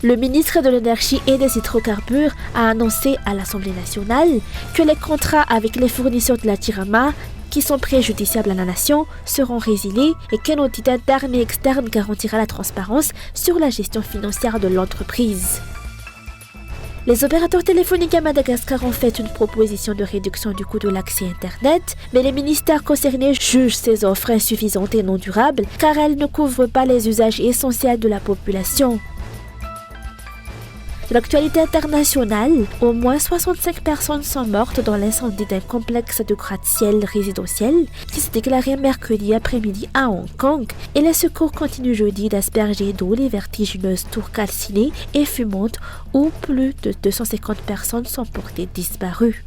Le ministre de l'Énergie et des Hydrocarbures a annoncé à l'Assemblée nationale que les contrats avec les fournisseurs de la Jirama qui sont préjudiciables à la nation seront résiliés et qu'un audit interne et externe garantira la transparence sur la gestion financière de l'entreprise. Les opérateurs téléphoniques à Madagascar ont fait une proposition de réduction du coût de l'accès Internet, mais les ministères concernés jugent ces offres insuffisantes et non durables car elles ne couvrent pas les usages essentiels de la population. De l'actualité internationale, au moins 65 personnes sont mortes dans l'incendie d'un complexe de gratte-ciel résidentiel qui s'est déclaré mercredi après-midi à Hong Kong et les secours continuent jeudi d'asperger d'eau les vertigineuses tours calcinées et fumantes où plus de 250 personnes sont portées disparues.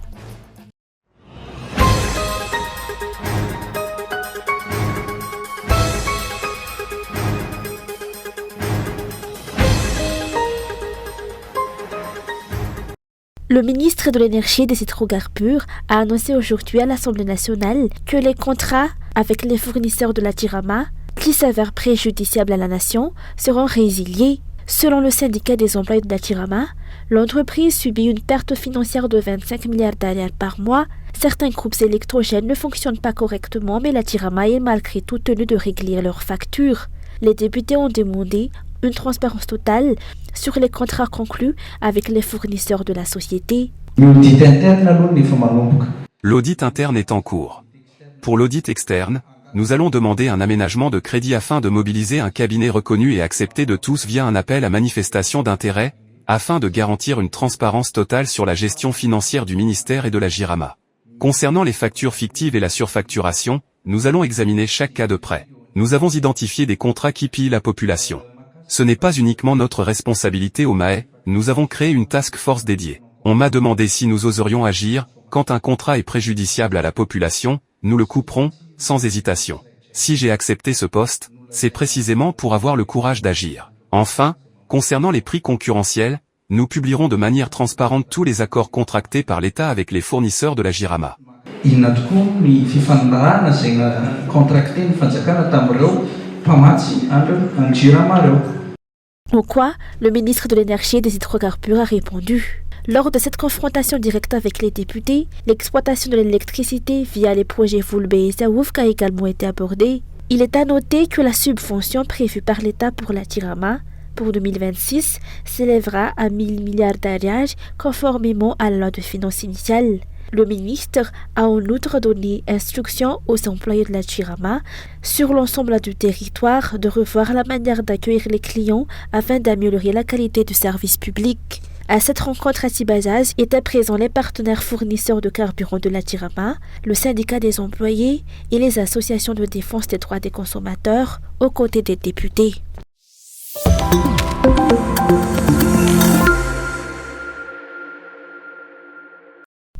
Le ministre de l'Énergie et des Hydrocarbures a annoncé aujourd'hui à l'Assemblée nationale que les contrats avec les fournisseurs de la Jirama, qui s'avèrent préjudiciables à la nation, seront résiliés. Selon le syndicat des employés de la Jirama, l'entreprise subit une perte financière de 25 milliards d'arials par mois. Certains groupes électrogènes ne fonctionnent pas correctement, mais la Jirama est malgré tout tenue de régler leurs factures. Les députés ont demandé une transparence totale sur les contrats conclus avec les fournisseurs de la société. L'audit interne est en cours. Pour l'audit externe, nous allons demander un aménagement de crédit afin de mobiliser un cabinet reconnu et accepté de tous via un appel à manifestation d'intérêt, afin de garantir une transparence totale sur la gestion financière du ministère et de la Jirama. Concernant les factures fictives et la surfacturation, nous allons examiner chaque cas de près. Nous avons identifié des contrats qui pillent la population. Ce n'est pas uniquement notre responsabilité au MAE, nous avons créé une task force dédiée. On m'a demandé si nous oserions agir, quand un contrat est préjudiciable à la population, nous le couperons, sans hésitation. Si j'ai accepté ce poste, c'est précisément pour avoir le courage d'agir. Enfin, concernant les prix concurrentiels, nous publierons de manière transparente tous les accords contractés par l'État avec les fournisseurs de la Jirama. Au quoi le ministre de l'Énergie et des Hydrocarbures a répondu. Lors de cette confrontation directe avec les députés, l'exploitation de l'électricité via les projets Vulbe et Saoufk a également été abordée. Il est à noter que la subvention prévue par l'État pour la Jirama pour 2026 s'élèvera à 1000 milliards d'arials conformément à la loi de finances initiale. Le ministre a en outre donné instruction aux employés de la Jirama sur l'ensemble du territoire de revoir la manière d'accueillir les clients afin d'améliorer la qualité du service public. À cette rencontre à Sibazaz étaient présents les partenaires fournisseurs de carburant de la Jirama, le syndicat des employés et les associations de défense des droits des consommateurs aux côtés des députés.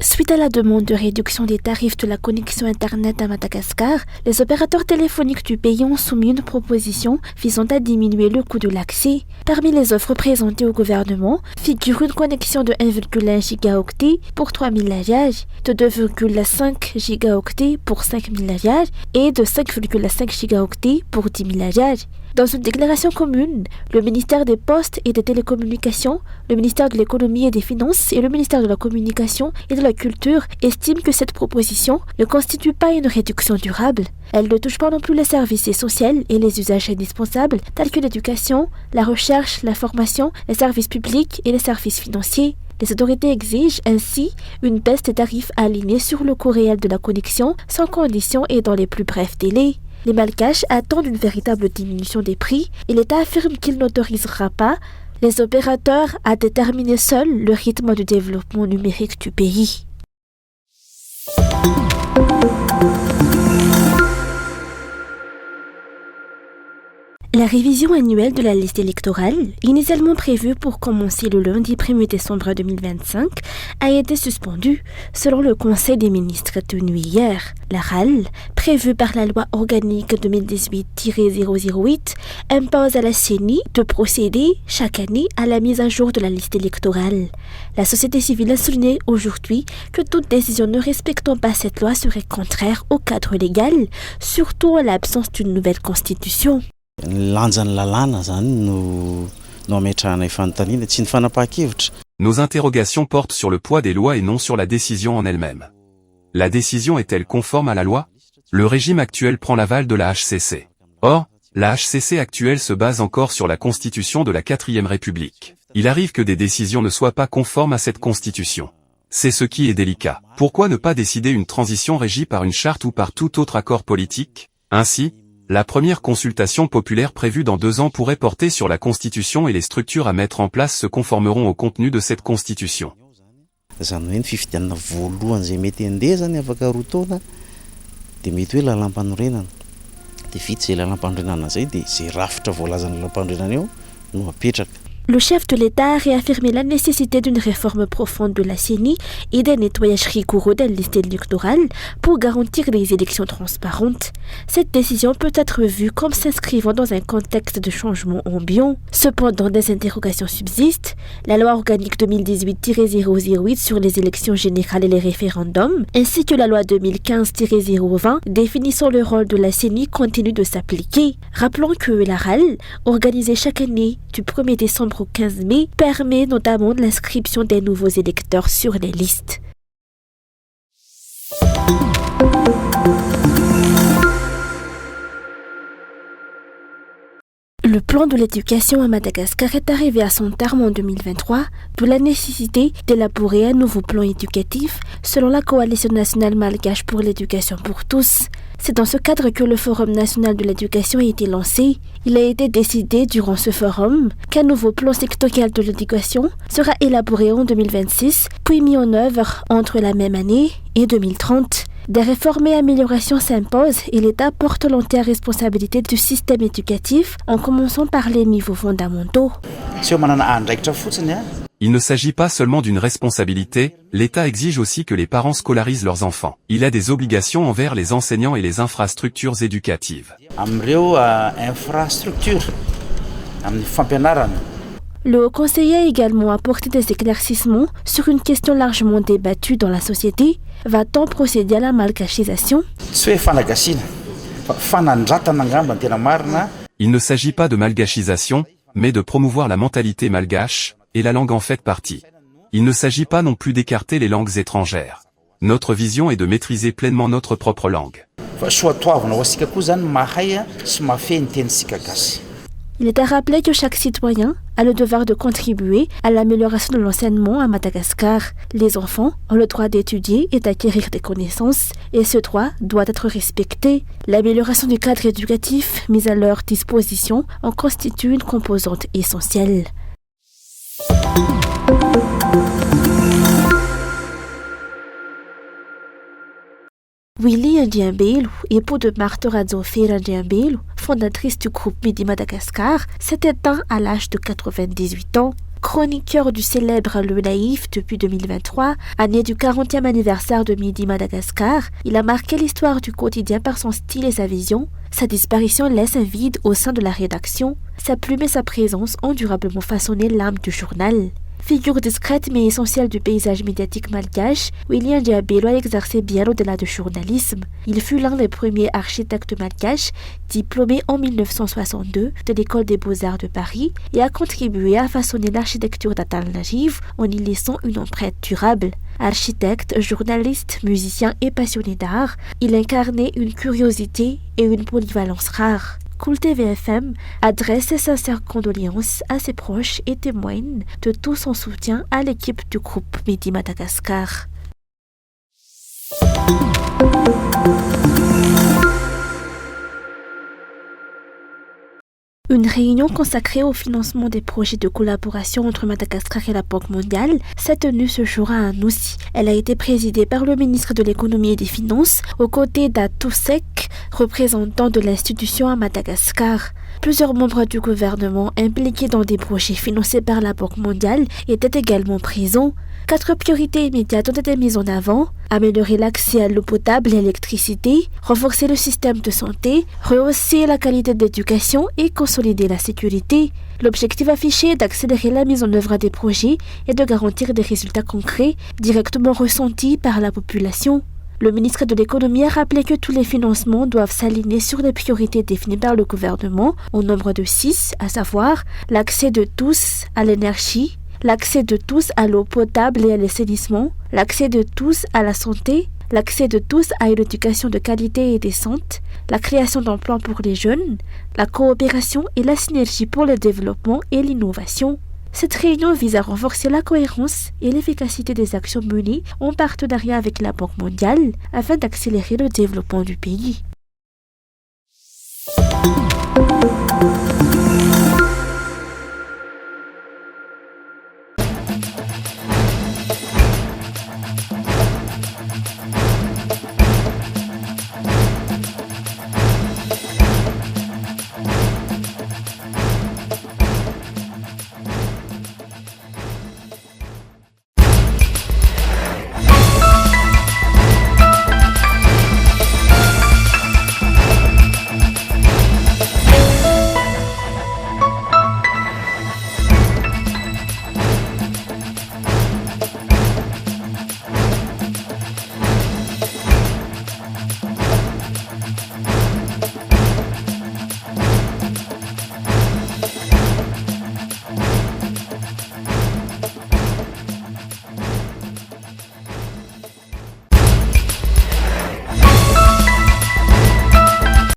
Suite à la demande de réduction des tarifs de la connexion Internet à Madagascar, les opérateurs téléphoniques du pays ont soumis une proposition visant à diminuer le coût de l'accès. Parmi les offres présentées au gouvernement figure une connexion de 1,1 gigaoctet pour 3000 arials, de 2,5 gigaoctets pour 5000 arials et de 5,5 gigaoctets pour 10 000 arials. Dans une déclaration commune, le ministère des Postes et des Télécommunications, le ministère de l'Économie et des Finances et le ministère de la Communication et de la Culture estiment que cette proposition ne constitue pas une réduction durable. Elle ne touche pas non plus les services essentiels et les usages indispensables tels que l'éducation, la recherche, la formation, les services publics et les services financiers. Les autorités exigent ainsi une baisse des tarifs alignés sur le coût réel de la connexion, sans condition et dans les plus brefs délais. Les Malgaches attendent une véritable diminution des prix et l'État affirme qu'il n'autorisera pas les opérateurs à déterminer seuls le rythme du développement numérique du pays. La révision annuelle de la liste électorale, initialement prévue pour commencer le lundi 1er décembre 2025, a été suspendue, selon le Conseil des ministres tenu hier. La RAL, prévue par la loi organique 2018-008, impose à la CENI de procéder chaque année à la mise à jour de la liste électorale. La société civile a souligné aujourd'hui que toute décision ne respectant pas cette loi serait contraire au cadre légal, surtout en l'absence d'une nouvelle constitution. Lanjan'ny lalàna zany no no ametrahana ifanontaniana tsy ny fanapahan-kevitra. Nos interrogations portent sur le poids des lois et non sur la décision en elle-même. La décision est-elle conforme à la loi? Le régime actuel prend l'aval de la HCC. Or, la HCC actuelle se base encore sur la Constitution de la 4e République. Il arrive que des décisions ne soient pas conformes à cette Constitution. C'est ce qui est délicat. Pourquoi ne pas décider une transition régie par une charte ou par tout autre accord politique? Ainsi, la première consultation populaire prévue dans 2 ans pourrait porter sur la Constitution et les structures à mettre en place se conformeront au contenu de cette Constitution. Zany hoe ny fifidianana voalohany zay mety handeha zany afaka roa taona dia mety hoe lalam-panorenana. Dia vita zay lalam-panorenana zay dia zay rafitra voalazana lalam-panorenana eo no apetraka. Le chef de l'État a réaffirmé la nécessité d'une réforme profonde de la CENI et d'un nettoyage rigoureux des listes électorales pour garantir des élections transparentes. Cette décision peut être vue comme s'inscrivant dans un contexte de changement ambiant. Cependant, des interrogations subsistent. La loi organique 2018-008 sur les élections générales et les référendums, ainsi que la loi 2015-020 définissant le rôle de la CENI continuent de s'appliquer. Rappelons que la RAL, organisée chaque année du 1er décembre au 15 mai, permet notamment l'inscription des nouveaux électeurs sur les listes. Le plan de l'éducation à Madagascar est arrivé à son terme en 2023, d'où la nécessité d'élaborer un nouveau plan éducatif selon la Coalition nationale malgache pour l'éducation pour tous. C'est dans ce cadre que le Forum national de l'éducation a été lancé. Il a été décidé durant ce forum qu'un nouveau plan sectoriel de l'éducation sera élaboré en 2026, puis mis en œuvre entre la même année et 2030. Des réformes et améliorations s'imposent et l'État porte l'entière responsabilité du système éducatif en commençant par les niveaux fondamentaux. Il ne s'agit pas seulement d'une responsabilité, l'État exige aussi que les parents scolarisent leurs enfants. Il a des obligations envers les enseignants et les infrastructures éducatives. Le haut conseiller a également apporté des éclaircissements sur une question largement débattue dans la société. Va-t-on procéder à la malgachisation? Il ne s'agit pas de malgachisation, mais de promouvoir la mentalité malgache, et la langue en fait partie. Il ne s'agit pas non plus d'écarter les langues étrangères. Notre vision est de maîtriser pleinement notre propre langue. Il est à rappeler que chaque citoyen a le devoir de contribuer à l'amélioration de l'enseignement à Madagascar. Les enfants ont le droit d'étudier et d'acquérir des connaissances, et ce droit doit être respecté. L'amélioration du cadre éducatif mis à leur disposition en constitue une composante essentielle. Willy Ndiambelo, époux de Martha Radzofera Ndiambelo, fondatrice du groupe Midi Madagascar, s'est éteint à l'âge de 98 ans. Chroniqueur du célèbre Le Naïf depuis 2023, année du 40e anniversaire de Midi Madagascar, il a marqué l'histoire du quotidien par son style et sa vision. Sa disparition laisse un vide au sein de la rédaction. Sa plume et sa présence ont durablement façonné l'âme du journal. Figure discrète mais essentielle du paysage médiatique malgache, Willy Ndiambelo a exercé bien au-delà du journalisme. Il fut l'un des premiers architectes malgaches, diplômé en 1962 de l'École des Beaux-Arts de Paris, et a contribué à façonner l'architecture d'Atal Najiv en y laissant une empreinte durable. Architecte, journaliste, musicien et passionné d'art, il incarnait une curiosité et une polyvalence rares. Cool TV FM adresse ses sincères condoléances à ses proches et témoigne de tout son soutien à l'équipe du groupe Midi Madagascar. Une réunion consacrée au financement des projets de collaboration entre Madagascar et la Banque mondiale s'est tenue ce jour à Anoussi. Elle a été présidée par le ministre de l'Économie et des Finances, aux côtés d'Atousek, représentant de l'institution à Madagascar. Plusieurs membres du gouvernement impliqués dans des projets financés par la Banque mondiale étaient également présents. 4 priorités immédiates ont été mises en avant: améliorer l'accès à l'eau potable et à l'électricité, renforcer le système de santé, rehausser la qualité de l'éducation et consolider la sécurité. L'objectif affiché est d'accélérer la mise en œuvre des projets et de garantir des résultats concrets directement ressentis par la population. Le ministre de l'économie a rappelé que tous les financements doivent s'aligner sur les priorités définies par le gouvernement, au nombre de 6, à savoir l'accès de tous à l'énergie, l'accès de tous à l'eau potable et à l'assainissement, l'accès de tous à la santé, l'accès de tous à une éducation de qualité et décente, la création d'emplois pour les jeunes, la coopération et la synergie pour le développement et l'innovation. Cette réunion vise à renforcer la cohérence et l'efficacité des actions menées en partenariat avec la Banque mondiale afin d'accélérer le développement du pays.